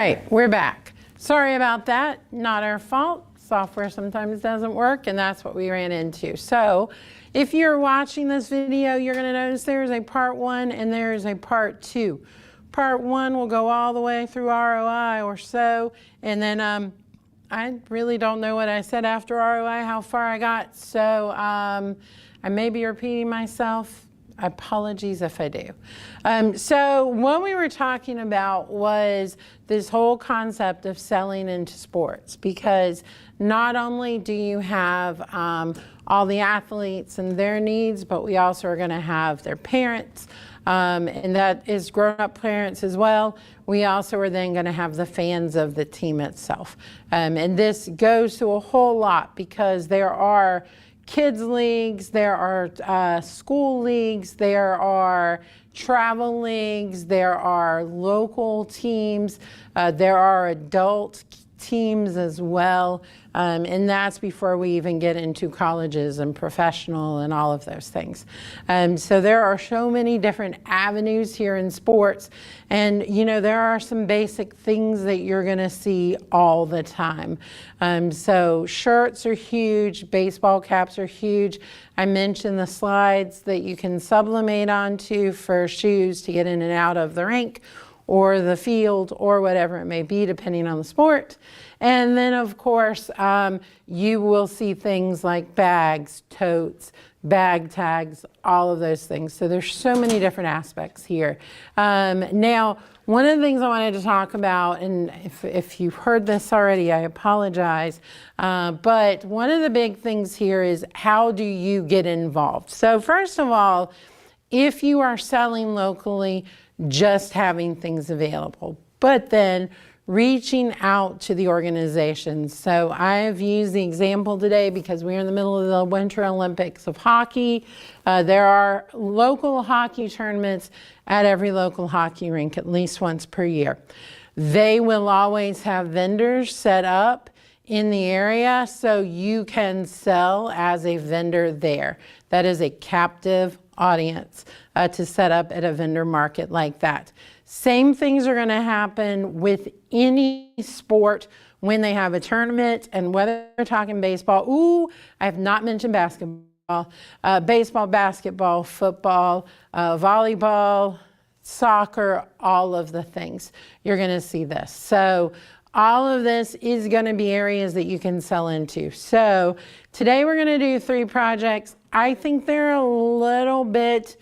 right, we're back. Sorry about that, not our fault. Software sometimes doesn't work, and that's what we ran into. So if you're watching this video, you're gonna notice there's a part 1 and there's a part 2. Part 1 will go all the way through ROI or so, and then I really don't know what I said after ROI, how far I got, so I may be repeating myself. Apologies if I do. So what we were talking about was this whole concept of selling into sports, because not only do you have all the athletes and their needs, but we also are going to have their parents, and that is grown-up parents as well. We also are then going to have the fans of the team itself. And this goes to a whole lot, because there are kids leagues, there are school leagues, there are travel leagues, there are local teams, there are adult teams as well, and that's before we even get into colleges and professional and all of those things. So there are so many different avenues here in sports, and you know, there are some basic things that you're going to see all the time. So shirts are huge, baseball caps are huge. I mentioned the slides that you can sublimate onto for shoes to get in and out of the rink or the field or whatever it may be, depending on the sport. And then of course, you will see things like bags, totes, bag tags, all of those things. So there's so many different aspects here. Now, one of the things I wanted to talk about, and if you've heard this already, I apologize, but one of the big things here is, how do you get involved? So first of all, if you are selling locally, just having things available, but then reaching out to the organizations. So I've used the example today because we're in the middle of the Winter Olympics of hockey. There are local hockey tournaments at every local hockey rink at least once per year. They will always have vendors set up in the area, so you can sell as a vendor there. That is a captive audience to set up at a vendor market like that. Same things are going to happen with any sport when they have a tournament, and whether they're talking baseball, I have not mentioned basketball, baseball, basketball, football, volleyball, soccer, all of the things. You're going to see this. So all of this is going to be areas that you can sell into. So today we're going to do 3 projects. I think they're a little bit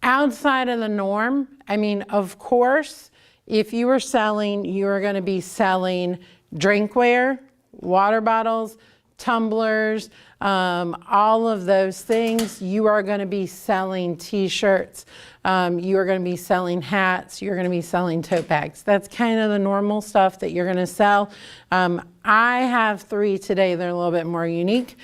outside of the norm. I mean, of course, if you were selling, you are going to be selling drinkware, water bottles, tumblers, all of those things. You are going to be selling t-shirts. You are going to be selling hats. You're going to be selling tote bags. That's kind of the normal stuff that you're going to sell. I have 3 today. They're a little bit more unique.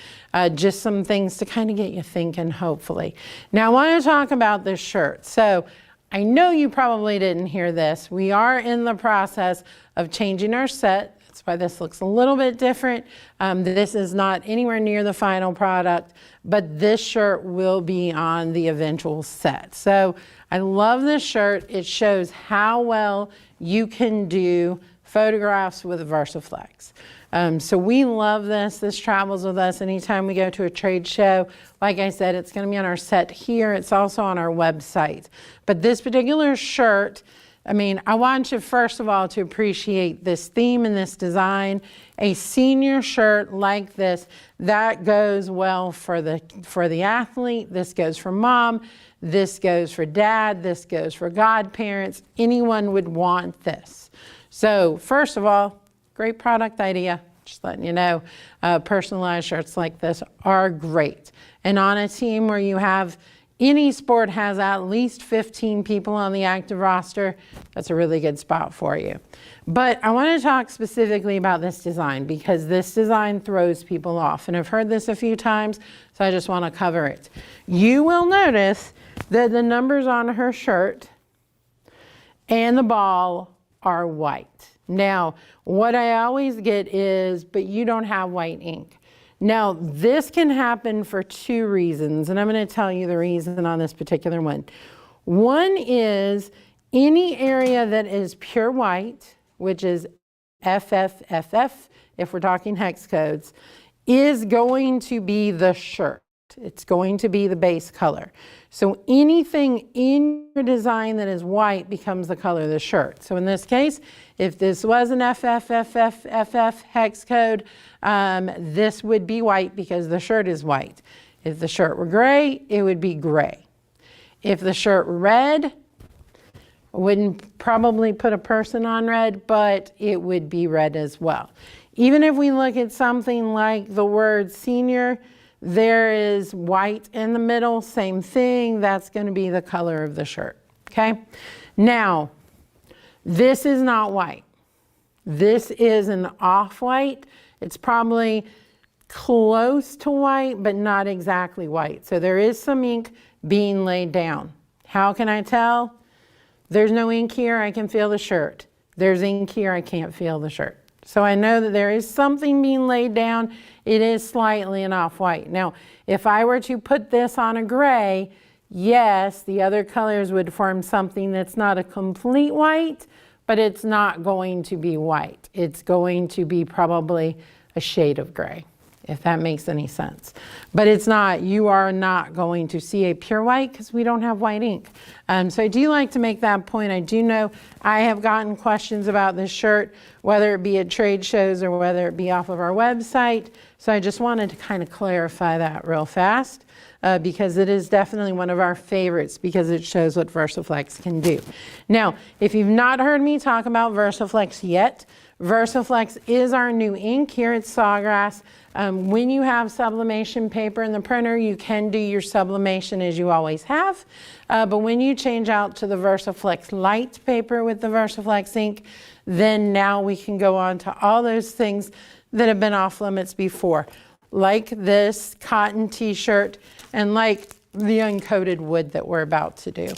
Just some things to kind of get you thinking, hopefully. Now, I want to talk about this shirt. So I know you probably didn't hear this. We are in the process of changing our set. That's why this looks a little bit different. This is not anywhere near the final product, but this shirt will be on the eventual set. So I love this shirt. It shows how well you can do photographs with VersaFlex. So we love this. This travels with us anytime we go to a trade show. Like I said, it's going to be on our set here. It's also on our website. But this particular shirt, I mean, I want you first of all to appreciate this theme and this design. A senior shirt like this, that goes well for the athlete. This goes for mom. This goes for dad. This goes for godparents. Anyone would want this. So first of all, great product idea. Just letting you know, personalized shirts like this are great. And on a team where you have, any sport has at least 15 people on the active roster, that's a really good spot for you. But I want to talk specifically about this design, because this design throws people off. And I've heard this a few times, so I just want to cover it. You will notice that the numbers on her shirt and the ball are white. Now, what I always get is, but you don't have white ink. Now, this can happen for 2 reasons, and I'm going to tell you the reason on this particular one. One is any area that is pure white, which is FFFF, if we're talking hex codes, is going to be the shirt. It's going to be the base color. So anything in your design that is white becomes the color of the shirt. So in this case, if this was an FFFFF hex code, this would be white because the shirt is white. If the shirt were gray, it would be gray. If the shirt were red, I wouldn't probably put a person on red, but it would be red as well. Even if we look at something like the word senior, there is white in the middle, same thing. That's going to be the color of the shirt, okay? Now, this is not white. This is an off-white. It's probably close to white, but not exactly white. So there is some ink being laid down. How can I tell? There's no ink here, I can feel the shirt. There's ink here, I can't feel the shirt. So I know that there is something being laid down. It is slightly an off-white. Now, if I were to put this on a gray, yes, the other colors would form something that's not a complete white, but it's not going to be white. It's going to be probably a shade of gray, if that makes any sense. But it's not, you are not going to see a pure white because we don't have white ink. So I do like to make that point. I do know I have gotten questions about this shirt, whether it be at trade shows or whether it be off of our website. So I just wanted to kind of clarify that real fast because it is definitely one of our favorites because it shows what VersaFlex can do. Now, if you've not heard me talk about VersaFlex yet, VersaFlex is our new ink here at Sawgrass. When you have sublimation paper in the printer, you can do your sublimation as you always have. But when you change out to the VersaFlex light paper with the VersaFlex ink, then now we can go on to all those things that have been off limits before, like this cotton t-shirt and like the uncoated wood that we're about to do.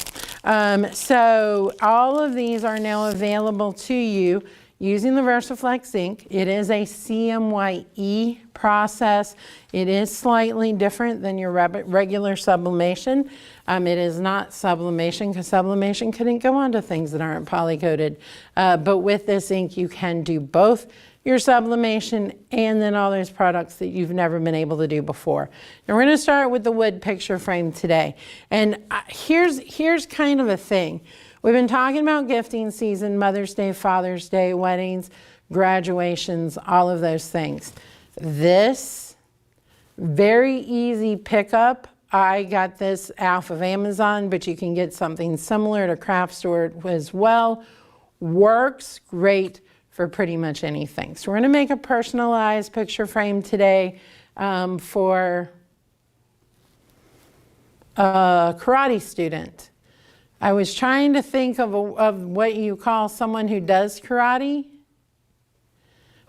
So all of these are now available to you using the VersaFlex ink. It is a CMYE process. It is slightly different than your regular sublimation. It is not sublimation because sublimation couldn't go onto things that aren't polycoated. But with this ink, you can do both your sublimation and then all those products that you've never been able to do before. Now we're going to start with the wood picture frame today. And here's kind of a thing. We've been talking about gifting season, Mother's Day, Father's Day, weddings, graduations, all of those things. This, very easy pickup. I got this off of Amazon, but you can get something similar to craft store as well. Works great for pretty much anything. So we're gonna make a personalized picture frame today for a karate student. I was trying to think of what you call someone who does karate,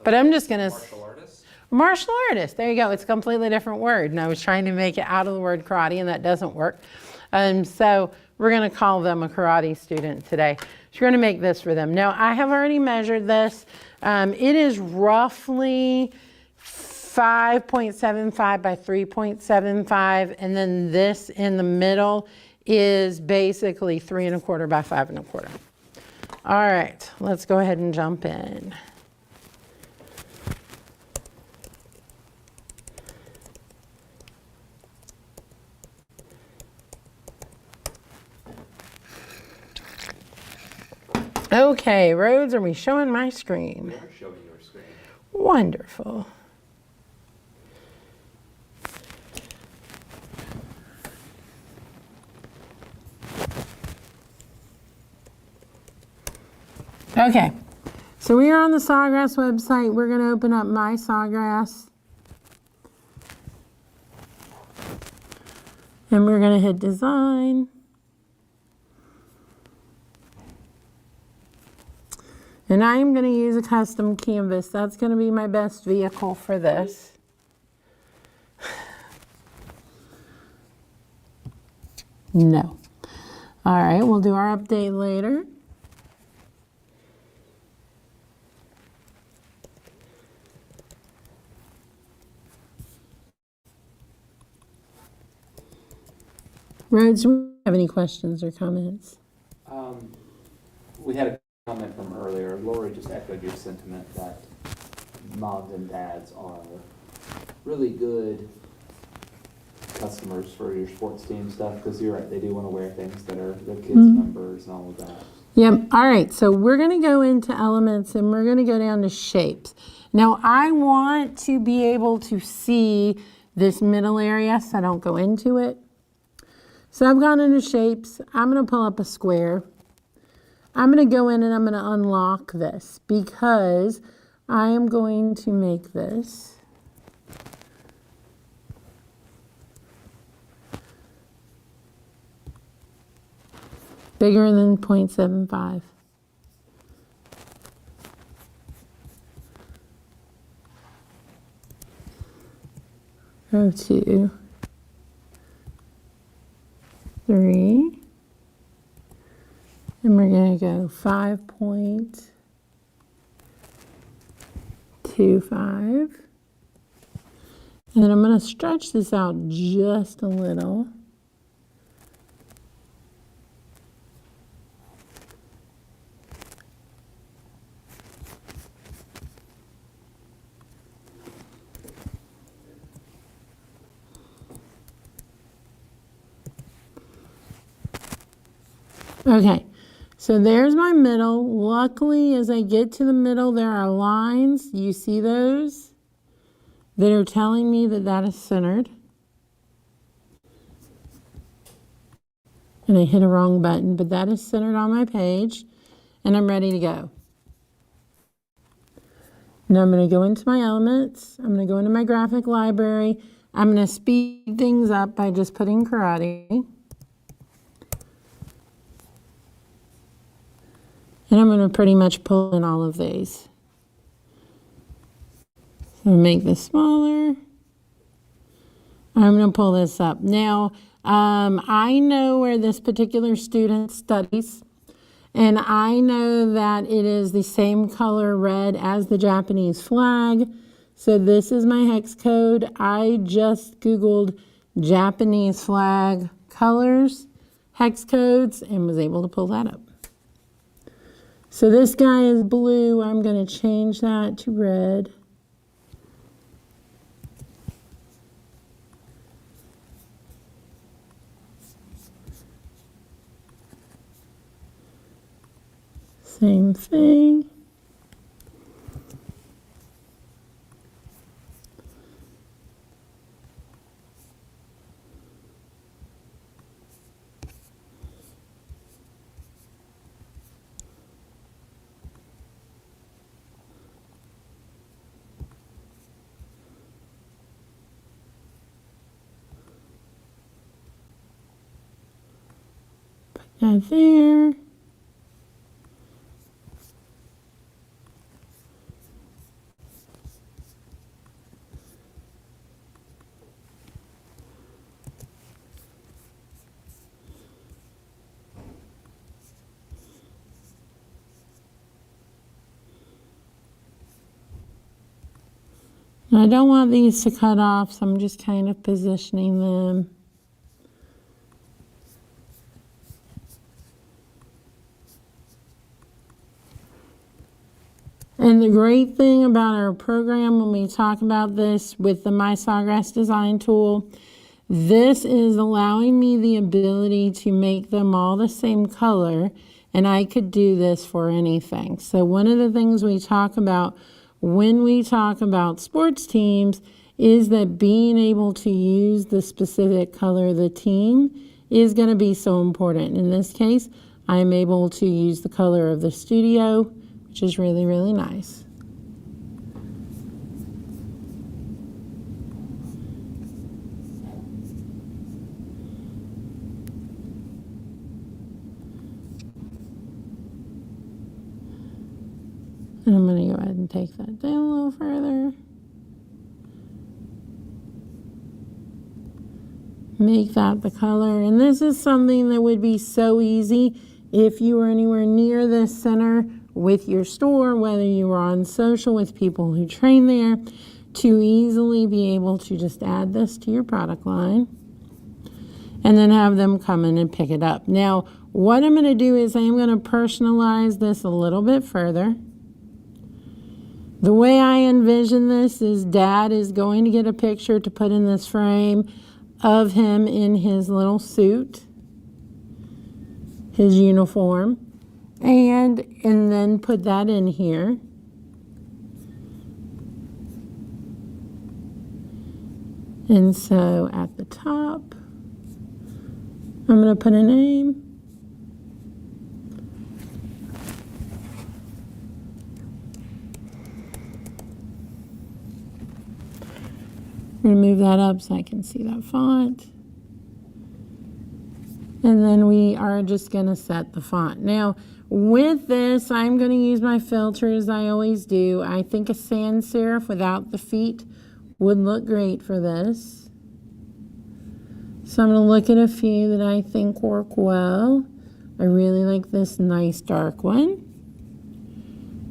but I'm just gonna... Martial artist? Martial artist, there you go. It's a completely different word. And I was trying to make it out of the word karate and that doesn't work. So we're gonna call them a karate student today. So we're gonna make this for them. Now I have already measured this. It is roughly 5.75 by 3.75. And then this in the middle is basically 3 1/4 by 5 1/4. All right, let's go ahead and jump in. Okay, Rhodes, are we showing my screen? We are showing your screen. Wonderful. Okay, so we are on the Sawgrass website. We're going to open up My Sawgrass. And we're going to hit Design. And I am going to use a custom canvas. That's going to be my best vehicle for this. No. All right, we'll do our update later. Rhodes, do we have any questions or comments? We had a comment from earlier, Lori just echoed your sentiment that moms and dads are really good customers for your sports team stuff, because you're right, they do want to wear things that are their kids' numbers and all of that. Yep. All right. So we're going to go into elements and we're going to go down to shapes. Now I want to be able to see this middle area so I don't go into it. So I've gone into shapes. I'm going to pull up a square. I'm going to go in and I'm going to unlock this because I am going to make this bigger than 0.75. Go to 3. And we're going to go 5.25. And then I'm going to stretch this out just a little. Okay, so there's my middle. Luckily, as I get to the middle, there are lines. You see those that are telling me that that is centered. And I hit a wrong button, but that is centered on my page, and I'm ready to go. Now I'm going to go into my elements. I'm going to go into my graphic library. I'm going to speed things up by just putting karate. And I'm going to pretty much pull in all of these. So make this smaller. I'm going to pull this up. Now, I know where this particular student studies, and I know that it is the same color red as the Japanese flag. So this is my hex code. I just Googled Japanese flag colors, hex codes, and was able to pull that up. So this guy is blue. I'm going to change that to red. Same thing. That there. I don't want these to cut off, so I'm just kind of positioning them. And the great thing about our program when we talk about this with the My Sawgrass design tool, this is allowing me the ability to make them all the same color, and I could do this for anything. So one of the things we talk about when we talk about sports teams is that being able to use the specific color of the team is going to be so important. In this case, I'm able to use the color of the studio, which is really, really nice. And I'm going to go ahead and take that down a little further. Make that the color. And this is something that would be so easy if you were anywhere near the center with your store, whether you were on social with people who train there, to easily be able to just add this to your product line and then have them come in and pick it up. Now, What I'm going to do is I'm going to personalize this a little bit further. The way I envision this is Dad is going to get a picture to put in this frame of him in his little suit, his uniform, and then put that in here. And so at the top, I'm going to put a name. I'm going to move that up so I can see that font. And then we are just going to set the font. Now, with this, I'm going to use my filter as I always do. I think a sans serif without the feet would look great for this. So I'm going to look at a few that I think work well. I really like this nice dark one.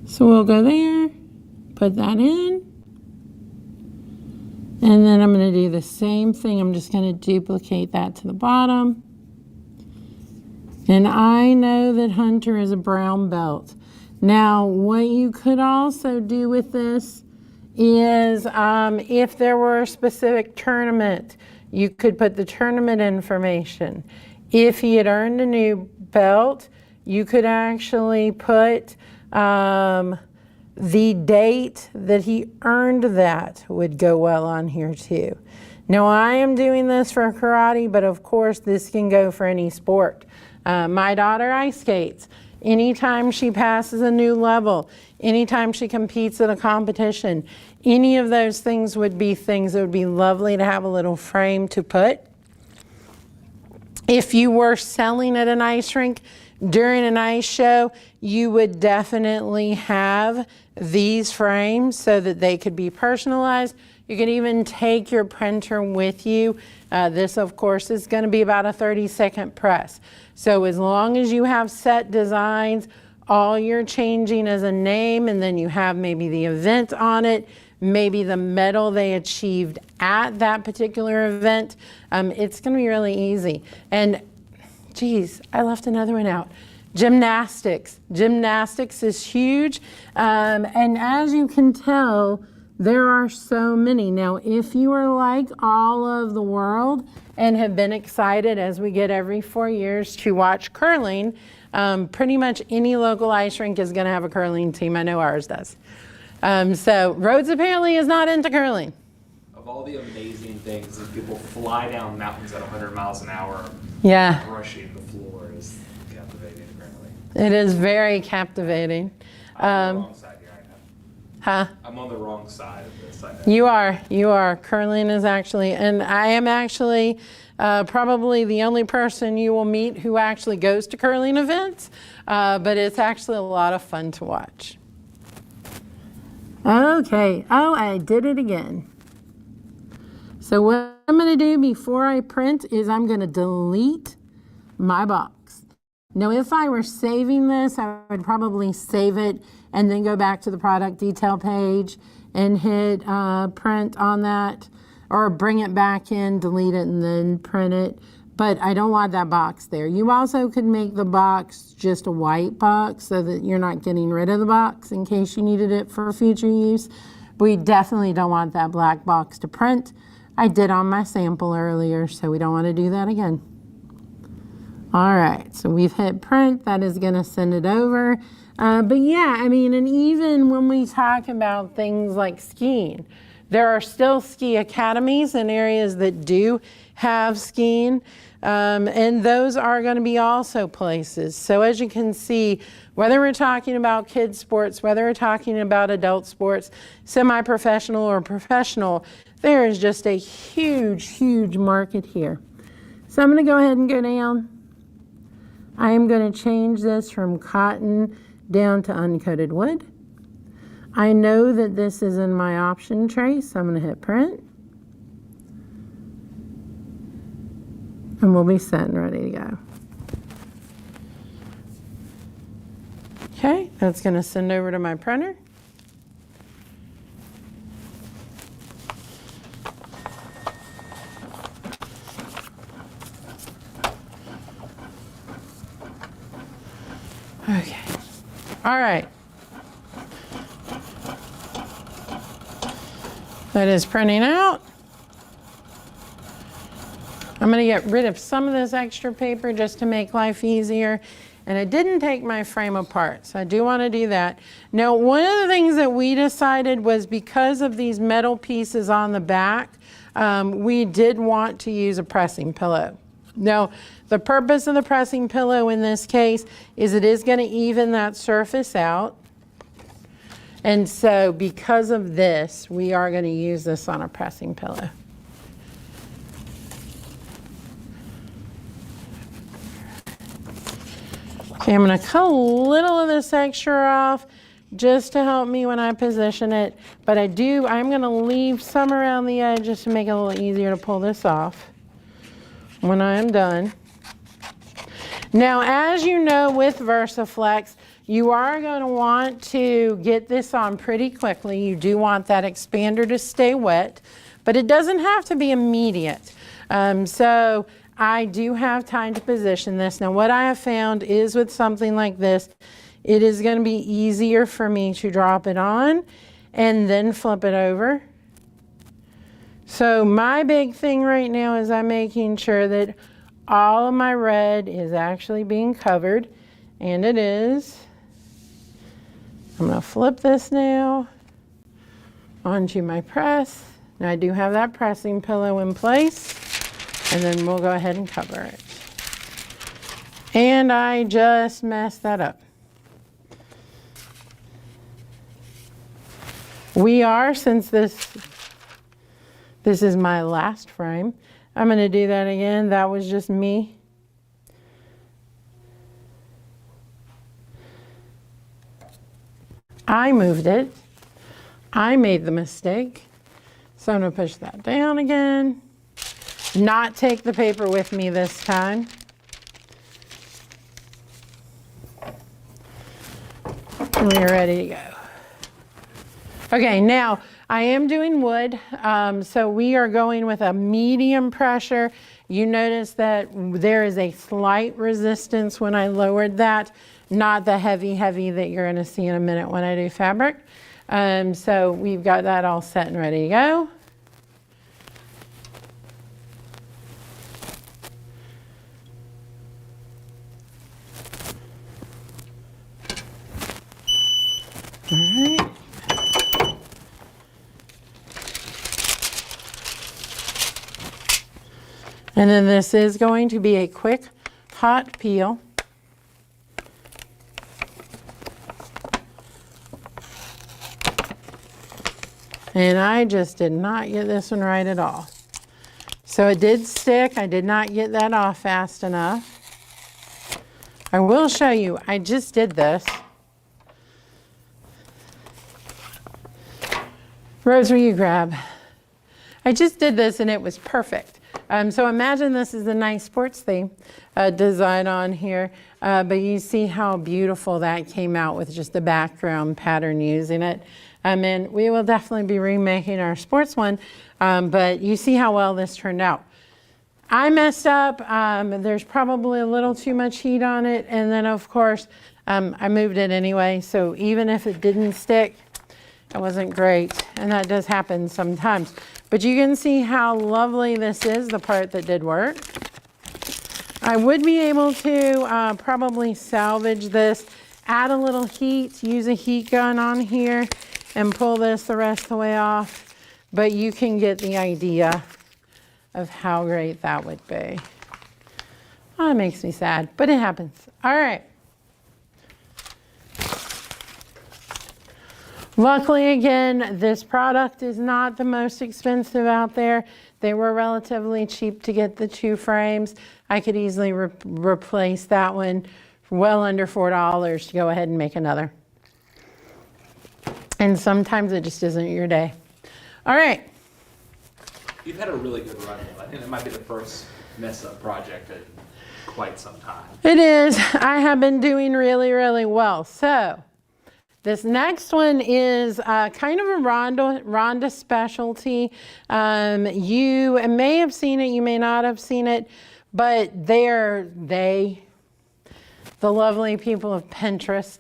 So we'll go there, put that in. And then I'm going to do the same thing. I'm just going to duplicate that to the bottom. And I know that Hunter is a brown belt. Now, what you could also do with this is if there were a specific tournament, you could put the tournament information. If he had earned a new belt, you could actually put the date that he earned that would go well on here too. Now I am doing this for karate, but of course this can go for any sport. My daughter ice skates. Anytime she passes a new level, anytime she competes in a competition, any of those things would be things that would be lovely to have a little frame to put. If you were selling at an ice rink during an ice show, you would definitely have these frames so that they could be personalized. You could even take your printer with you. This, of course, is going to be about a 30-second press. So as long as you have set designs, all you're changing is a name, and then you have maybe the event on it, maybe the medal they achieved at that particular event. It's going to be really easy. And geez, I left another one out. Gymnastics. Gymnastics is huge. And as you can tell, there are so many. Now, if you are like all of the world and have been excited, as we get every 4 years, to watch curling, pretty much any local ice rink is going to have a curling team. I know ours does. So Rhodes apparently is not into curling. Of all the amazing things that people fly down mountains at 100 miles an hour, yeah, brushing the floor is captivating, apparently. It is very captivating. I'm on the wrong side here, I know. Huh? I'm on the wrong side of this, I know. You are. Curling is actually, and I am actually probably the only person you will meet who actually goes to curling events, but it's actually a lot of fun to watch. Okay, oh, I did it again. So what I'm going to do before I print is I'm going to delete my box. Now, if I were saving this, I would probably save it and then go back to the product detail page and hit print on that, or bring it back in, delete it, and then print it. But I don't want that box there. You also could make the box just a white box so that you're not getting rid of the box in case you needed it for future use. But we definitely don't want that black box to print. I did on my sample earlier, so we don't want to do that again. All right, so we've hit print. That is going to send it over. But yeah, I mean, and even when we talk about things like skiing, there are still ski academies in areas that do have skiing, and those are going to be also places. So as you can see, whether we're talking about kids sports, whether we're talking about adult sports, semi-professional or professional, there is just a huge, huge market here. So I'm going to go ahead and go down. I am going to change this from cotton down to uncoated wood. I know that this is in my option tray, so I'm going to hit print. And we'll be set and ready to go. Okay, that's going to send over to my printer. All right. That is printing out. I'm going to get rid of some of this extra paper just to make life easier. And I didn't take my frame apart, so I do want to do that. Now, one of the things that we decided was because of these metal pieces on the back, we did want to use a pressing pillow. Now, the purpose of the pressing pillow in this case is it is going to even that surface out. And so because of this, we are going to use this on a pressing pillow. Okay, I'm going to cut a little of this extra off just to help me when I position it. But I'm going to leave some around the edge just to make it a little easier to pull this off when I am done. Now, as you know with VersaFlex, you are going to want to get this on pretty quickly. You do want that expander to stay wet, but it doesn't have to be immediate. So I do have time to position this. Now, what I have found is with something like this, it is going to be easier for me to drop it on and then flip it over. So my big thing right now is I'm making sure that all of my red is actually being covered, and it is. I'm going to flip this now onto my press. Now I do have that pressing pillow in place, and then we'll go ahead and cover it. And I just messed that up. We are, since this is my last frame, I'm going to do that again. That was just me. I moved it. I made the mistake. So I'm going to push that down again. Not take the paper with me this time. We're ready to go. Okay, now I am doing wood, so we are going with a medium pressure. You notice that there is a slight resistance when I lowered that, not the heavy that you're going to see in a minute when I do fabric. So we've got that all set and ready to go. All right. And then this is going to be a quick hot peel. And I just did not get this one right at all. So it did stick. I did not get that off fast enough. I will show you, I just did this. Rose, will you grab? I just did this and it was perfect. So imagine this is a nice sports theme design on here, but you see how beautiful that came out with just the background pattern using it. And we will definitely be remaking our sports one, but you see how well this turned out. I messed up. There's probably a little too much heat on it, and then of course I moved it anyway, so even if it didn't stick, it wasn't great, and that does happen sometimes. But you can see how lovely this is, the part that did work. I would be able to probably salvage this, add a little heat, use a heat gun on here, and pull this the rest of the way off. But you can get the idea of how great that would be. Oh, it makes me sad, but it happens. All right. Luckily, again, this product is not the most expensive out there. They were relatively cheap to get the 2 frames. I could easily replace that one for well under $4 to go ahead and make another. And sometimes it just isn't your day. All right. You've had a really good run. I think that might be the first mess-up project in quite some time. It is. I have been doing really, really well. So this next one is kind of a Rhonda specialty. You may have seen it, you may not have seen it, but they the lovely people of Pinterest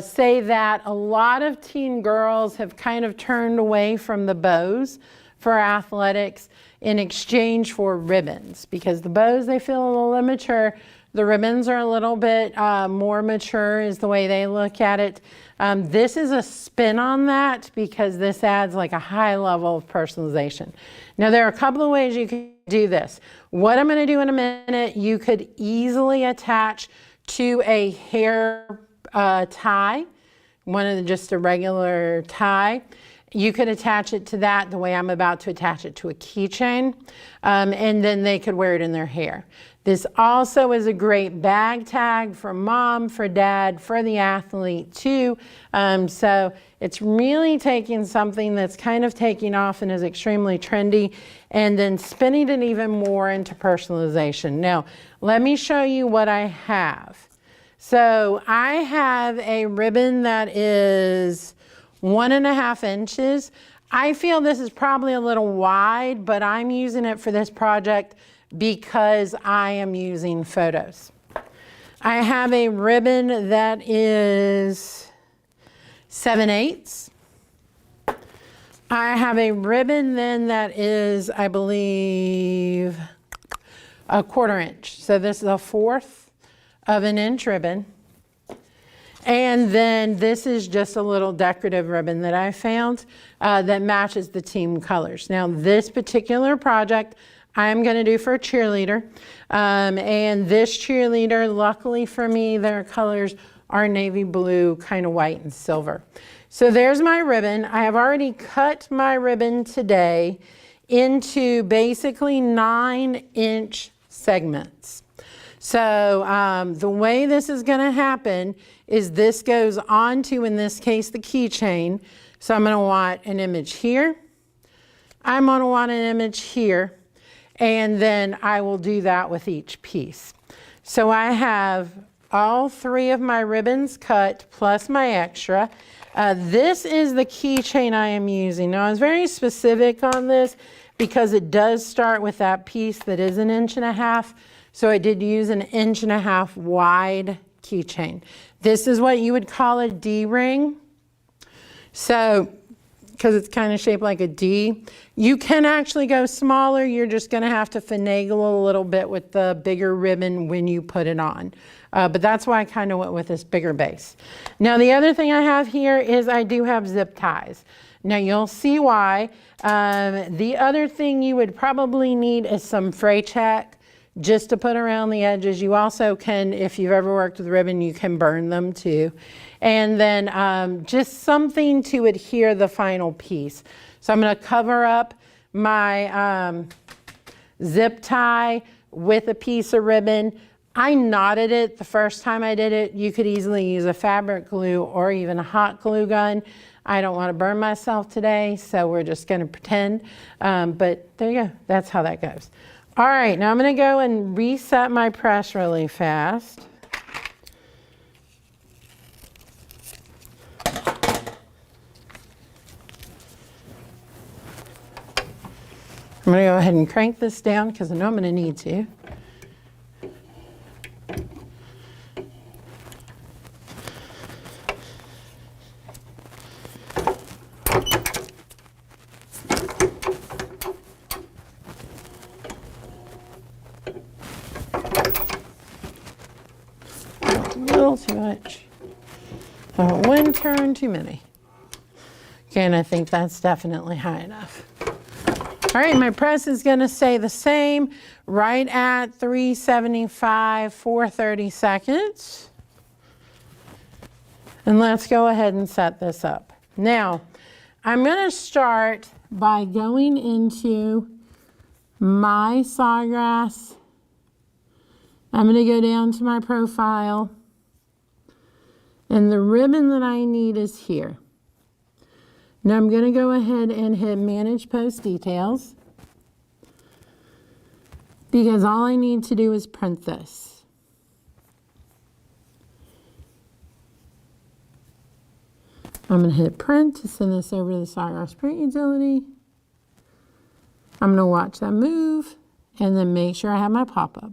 say that a lot of teen girls have kind of turned away from the bows for athletics in exchange for ribbons, because the bows they feel a little immature. The ribbons are a little bit more mature is the way they look at it. This is a spin on that because this adds like a high level of personalization. Now there are a couple of ways you can do this. What I'm going to do in a minute, you could easily attach to a hair tie, just a regular tie. You could attach it to that the way I'm about to attach it to a keychain, and then they could wear it in their hair. This also is a great bag tag for mom, for dad, for the athlete too. So it's really taking something that's kind of taking off and is extremely trendy and then spinning it even more into personalization. Now, let me show you what I have. So I have a ribbon that is 1.5 inches. I feel this is probably a little wide, but I'm using it for this project because I am using photos. I have a ribbon that is 7/8. I have a ribbon then that is, I believe, 1/4 inch. So this is 1/4 of an inch ribbon. And then this is just a little decorative ribbon that I found that matches the team colors. Now this particular project I'm going to do for a cheerleader. And this cheerleader, luckily for me, their colors are navy blue, kind of white and silver. So there's my ribbon. I have already cut my ribbon today into basically 9-inch segments. So the way this is going to happen is this goes onto, in this case, the keychain. So I'm going to want an image here. I'm going to want an image here. And then I will do that with each piece. So I have all 3 of my ribbons cut plus my extra. This is the keychain I am using. Now I was very specific on this because it does start with that piece that is 1.5 inches. So I did use an 1.5 inch wide keychain. This is what you would call a D-ring. So, because it's kind of shaped like a D. You can actually go smaller. You're just going to have to finagle a little bit with the bigger ribbon when you put it on. But that's why I kind of went with this bigger base. Now the other thing I have here is I do have zip ties. Now you'll see why. The other thing you would probably need is some fray check just to put around the edges. You also can, if you've ever worked with ribbon, you can burn them too. And then just something to adhere the final piece. So I'm going to cover up my zip tie with a piece of ribbon. I knotted it the first time I did it. You could easily use a fabric glue or even a hot glue gun. I don't want to burn myself today, so we're just going to pretend. But there you go. That's how that goes. All right, now I'm going to go and reset my press really fast. I'm going to go ahead and crank this down because I know I'm going to need to. A little too much. One turn too many. Okay, and I think that's definitely high enough. All right, my press is going to stay the same, right at 375 for 30 seconds. And let's go ahead and set this up. Now, I'm going to start by going into my Sawgrass. I'm going to go down to my profile. And the ribbon that I need is here. Now I'm going to go ahead and hit Manage Post Details because all I need to do is print this. I'm going to hit Print to send this over to the Sawgrass print utility. I'm going to watch that move and then make sure I have my pop-up.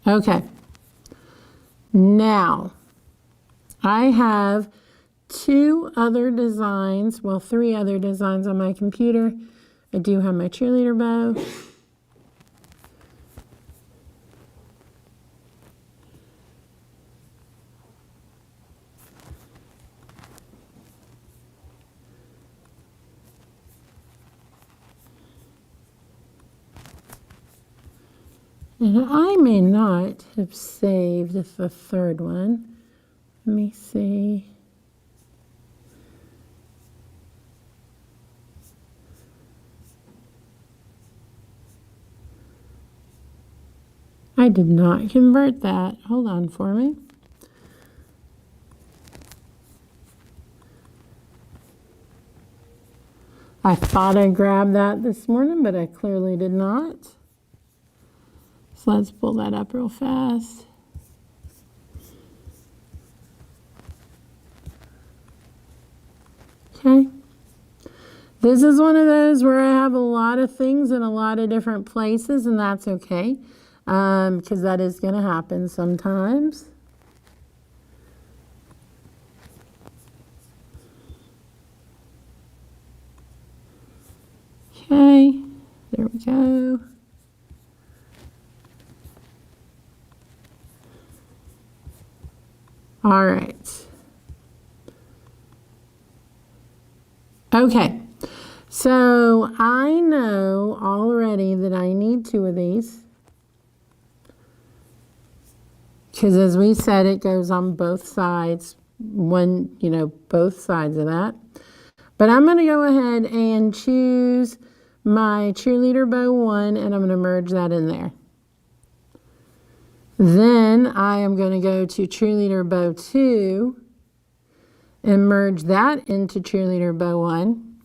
Okay. Now, I have 2 other designs, well, 3 other designs on my computer. I do have my cheerleader bow. And I may not have saved the 3rd one. Let me see. I did not convert that. Hold on for me. I thought I grabbed that this morning, but I clearly did not. So let's pull that up real fast. Okay. This is one of those where I have a lot of things in a lot of different places, and that's okay, because that is going to happen sometimes. Okay, there we go. All right. Okay, so I know already that I need 2 of these, because as we said, it goes on both sides, both sides of that. But I'm going to go ahead and choose my cheerleader bow 1, and I'm going to merge that in there. Then I am going to go to cheerleader bow 2 and merge that into cheerleader bow 1.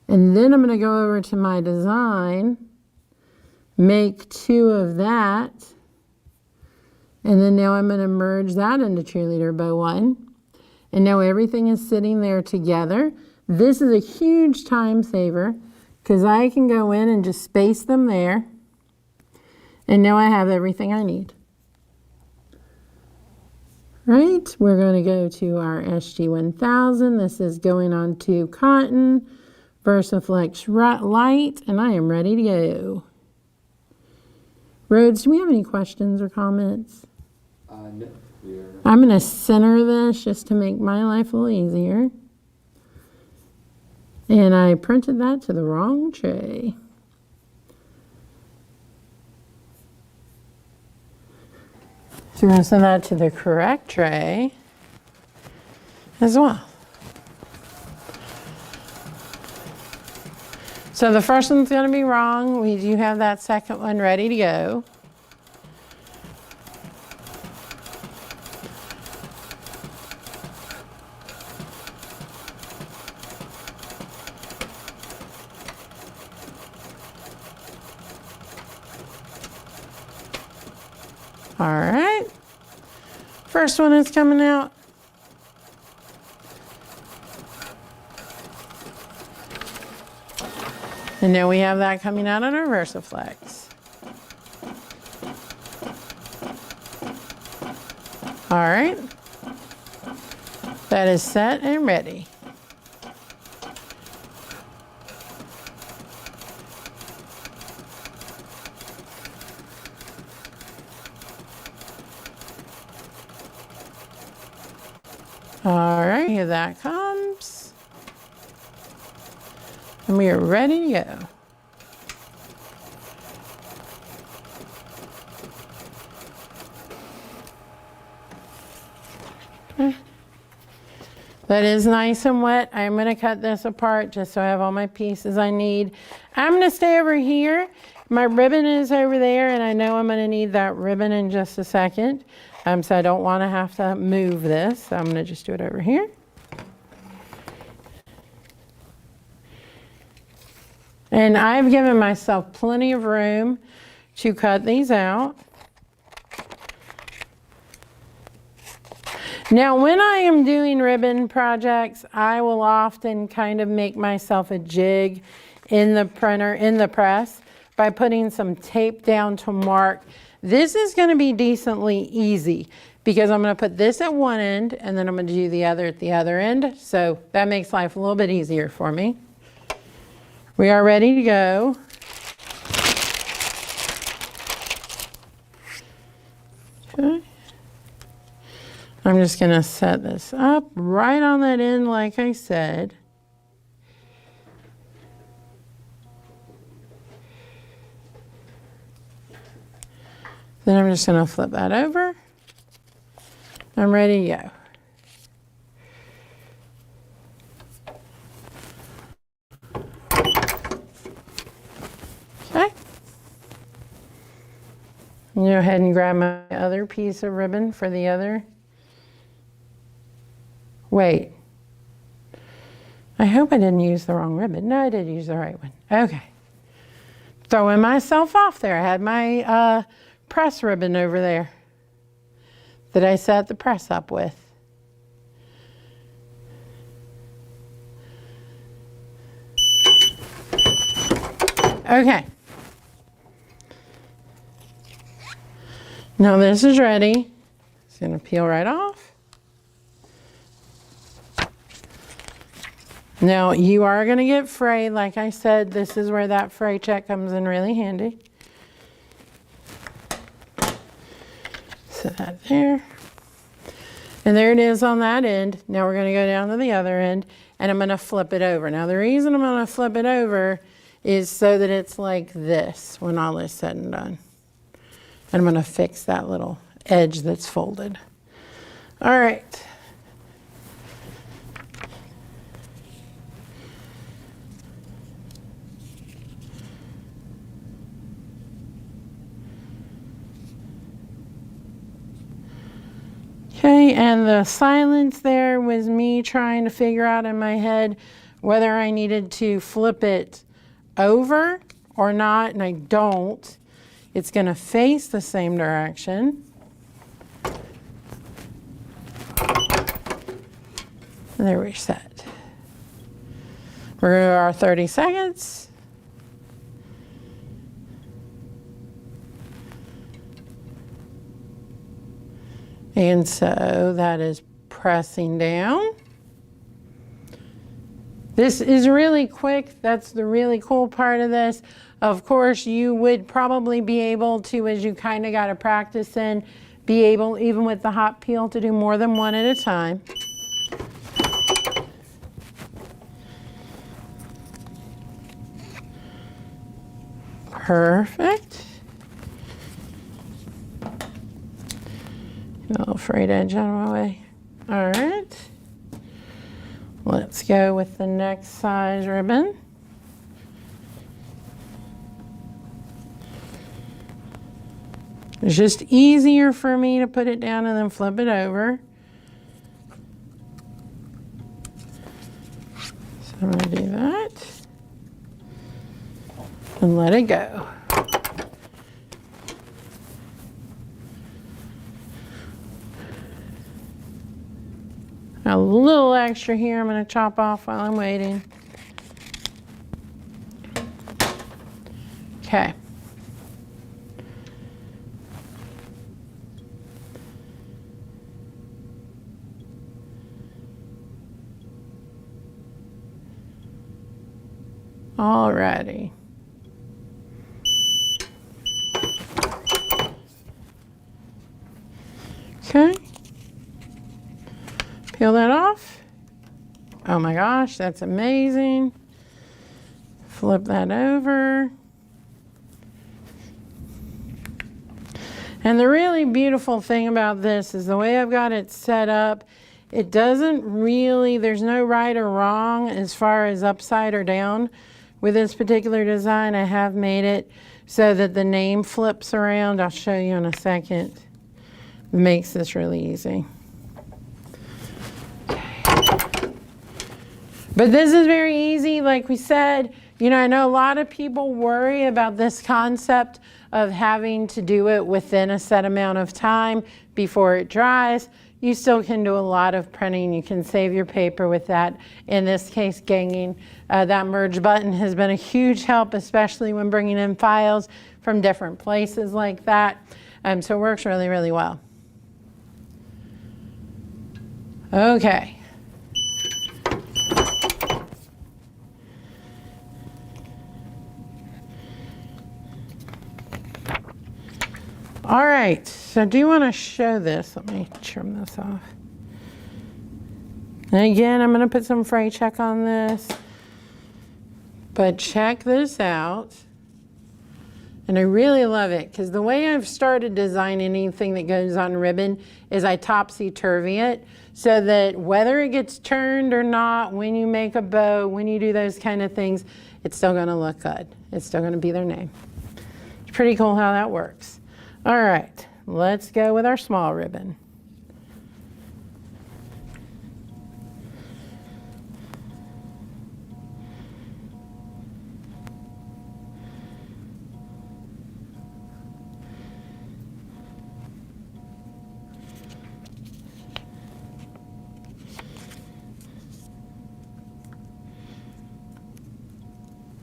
And then I'm going to go over to my design, make 2 of that, and then now I'm going to merge that into cheerleader bow 1. And now everything is sitting there together. This is a huge time saver because I can go in and just space them there. And now I have everything I need. Right, we're going to go to our SG1000. This is going on to cotton, VersaFlex light, and I am ready to go. Rhodes, do we have any questions or comments? No, we're... I'm going to center this just to make my life a little easier. And I printed that to the wrong tray. So we're going to send that to the correct tray as well. So the first one's going to be wrong. We do have that second one ready to go. All right, first one is coming out. And now we have that coming out on our VersaFlex. All right, that is set and ready. All right, here that comes. And we are ready to go. Okay. That is nice and wet. I'm going to cut this apart just so I have all my pieces I need. I'm going to stay over here. My ribbon is over there, and I know I'm going to need that ribbon in just a second. So I don't want to have to move this. So I'm going to just do it over here. And I've given myself plenty of room to cut these out. Now, when I am doing ribbon projects, I will often kind of make myself a jig in the press by putting some tape down to mark This is going to be decently easy because I'm going to put this at one end and then I'm going to do the other at the other end. So that makes life a little bit easier for me. We are ready to go. Okay. I'm just going to set this up right on that end like I said. Then I'm just going to flip that over. I'm ready to go. Okay. Go ahead and grab my other piece of ribbon for the other. Wait. I hope I didn't use the wrong ribbon. No, I did use the right one. Okay. Throwing myself off there. I had my press ribbon over there that I set the press up with. Okay. Now this is ready. It's going to peel right off. Now you are going to get fray. Like I said, this is where that fray check comes in really handy. Set that there. And there it is on that end. Now we're going to go down to the other end and I'm going to flip it over. Now the reason I'm going to flip it over is so that it's like this when all is said and done. And I'm going to fix that little edge that's folded. All right. Okay, and the silence there was me trying to figure out in my head whether I needed to flip it over or not, and I don't. It's going to face the same direction. And there we're set. We're going to do our 30 seconds. And so that is pressing down. This is really quick. That's the really cool part of this. Of course, you would probably be able to, as you kind of got to practice in, be able, even with the hot peel, to do more than one at a time. Perfect. A little frayed edge out of my way. All right. Let's go with the next size ribbon. It's just easier for me to put it down and then flip it over. So I'm going to do that. And let it go. A little extra here I'm going to chop off while I'm waiting. Okay. Alrighty. Okay. Peel that off. Oh my gosh, that's amazing. Flip that over. And the really beautiful thing about this is the way I've got it set up, it doesn't really, there's no right or wrong as far as upside or down. With this particular design, I have made it so that the name flips around. I'll show you in a second. It makes this really easy. But this is very easy, like we said. You know, I know a lot of people worry about this concept of having to do it within a set amount of time before it dries. You still can do a lot of printing. You can save your paper with that. In this case, ganging. That merge button has been a huge help, especially when bringing in files from different places like that. So it works really, really well. Okay. All right, so do you want to show this? Let me trim this off. And again, I'm going to put some fray check on this. But check this out. And I really love it because the way I've started designing anything that goes on ribbon is I topsy-turvy it so that whether it gets turned or not, when you make a bow, when you do those kind of things, it's still going to look good. It's still going to be their name. It's pretty cool how that works. All right, let's go with our small ribbon.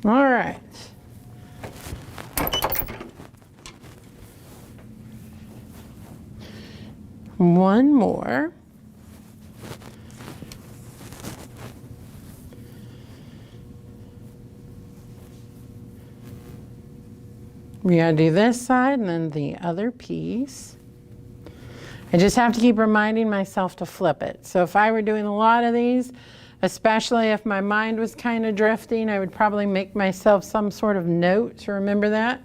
All right. One more. We gotta do this side and then the other piece. I just have to keep reminding myself to flip it. So if I were doing a lot of these, especially if my mind was kind of drifting, I would probably make myself some sort of note to remember that,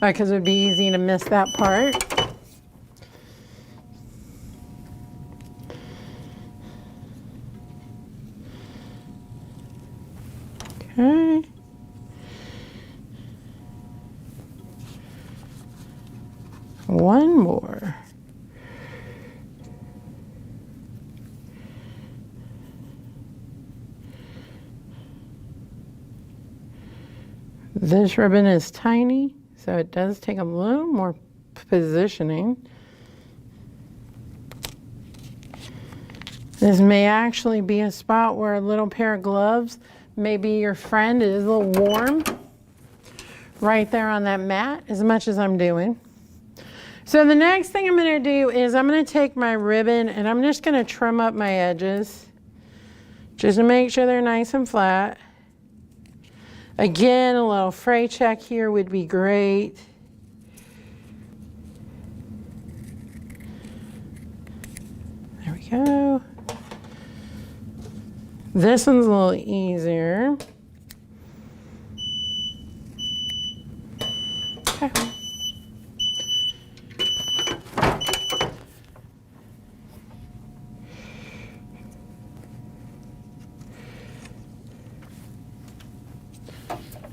because it would be easy to miss that part. Okay. One more. This ribbon is tiny, so it does take a little more positioning. This may actually be a spot where a little pair of gloves may be your friend. It is a little warm right there on that mat, as much as I'm doing. So the next thing I'm going to do is I'm going to take my ribbon and I'm just going to trim up my edges just to make sure they're nice and flat. Again, a little fray check here would be great. There we go. This one's a little easier. Okay.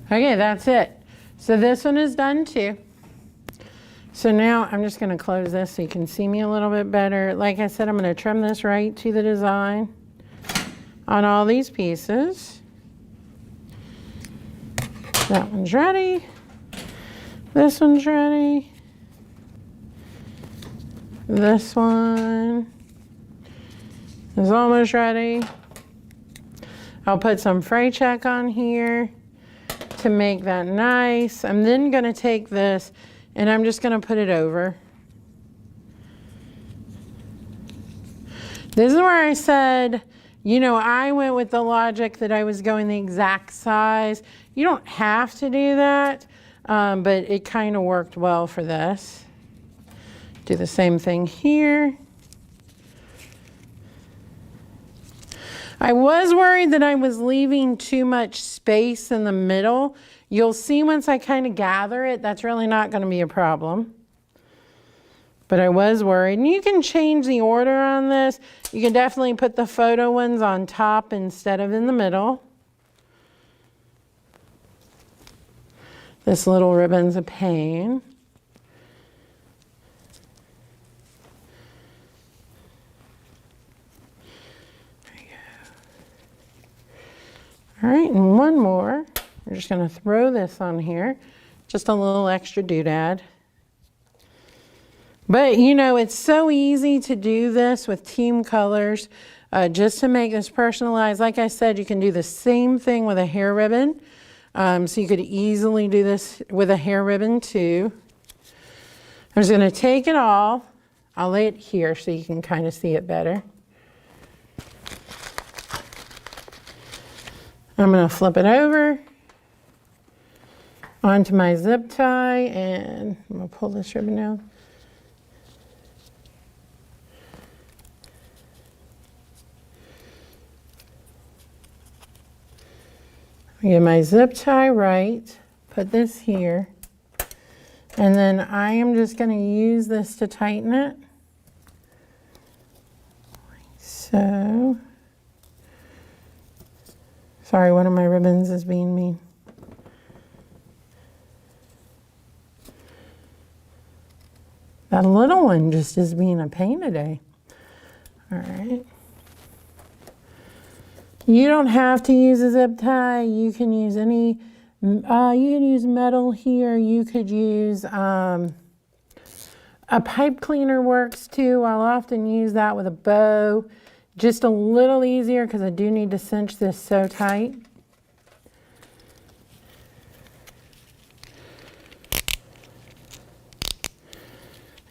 Okay, that's it. So this one is done too. So now I'm just going to close this so you can see me a little bit better. Like I said, I'm going to trim this right to the design on all these pieces. That one's ready. This one's ready. This one is almost ready. I'll put some fray check on here to make that nice. I'm then going to take this and I'm just going to put it over. This is where I said, you know, I went with the logic that I was going the exact size. You don't have to do that, but it kind of worked well for this. Do the same thing here. I was worried that I was leaving too much space in the middle. You'll see once I kind of gather it, that's really not going to be a problem. But I was worried. And you can change the order on this. You can definitely put the photo ones on top instead of in the middle. This little ribbon's a pain. All right, and one more. We're just going to throw this on here. Just a little extra doodad. But you know, it's so easy to do this with team colors, just to make this personalized. Like I said, you can do the same thing with a hair ribbon. So you could easily do this with a hair ribbon too. I'm just gonna take it all. I'll lay it here so you can kind of see it better. I'm gonna flip it over onto my zip tie, and I'm gonna pull this ribbon down. Get my zip tie right, put this here, and then I am just going to use this to tighten it. So, sorry, one of my ribbons is being mean. That little one just is being a pain today. All right. You don't have to use a zip tie. You can use any, you can use metal here. You could use a pipe cleaner works too. I'll often use that with a bow. Just a little easier because I do need to cinch this so tight.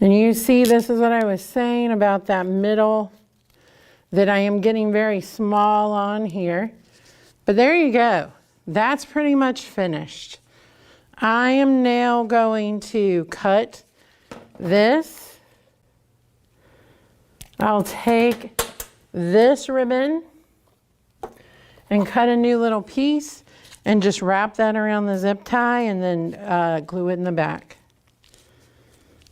And you see, this is what I was saying about that middle, that I am getting very small on here. But there you go. That's pretty much finished. I am now going to cut this. I'll take this ribbon and cut a new little piece and just wrap that around the zip tie and then glue it in the back.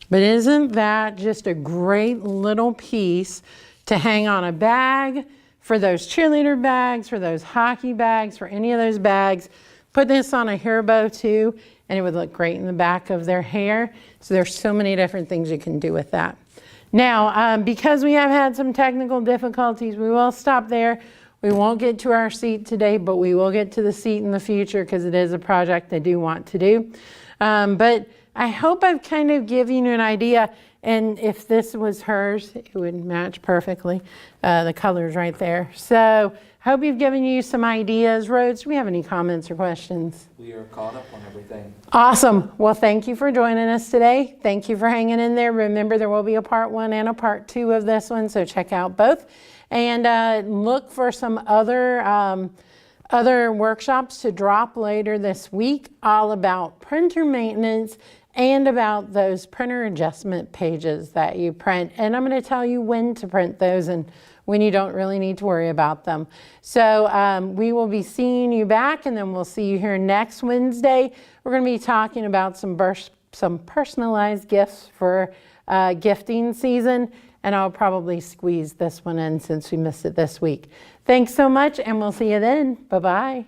But isn't that just a great little piece to hang on a bag, for those cheerleader bags, for those hockey bags, for any of those bags? Put this on a hair bow too, and it would look great in the back of their hair. So there's so many different things you can do with that. Now, because we have had some technical difficulties, we will stop there. We won't get to our seat today, but we will get to the seat in the future because it is a project I do want to do. But I hope I've kind of given you an idea. And if this was hers, it would match perfectly. The colors right there. So hope you've given you some ideas. Rhodes, do we have any comments or questions? We are caught up on everything. Awesome. Well, thank you for joining us today. Thank you for hanging in there. Remember, there will be a part 1 and a part 2 of this one, so check out both. And look for some other workshops to drop later this week, all about printer maintenance and about those printer adjustment pages that you print. And I'm going to tell you when to print those and when you don't really need to worry about them. So we will be seeing you back, and then we'll see you here next Wednesday. We're going to be talking about some personalized gifts for gifting season, and I'll probably squeeze this one in since we missed it this week. Thanks so much, and we'll see you then. Bye-bye.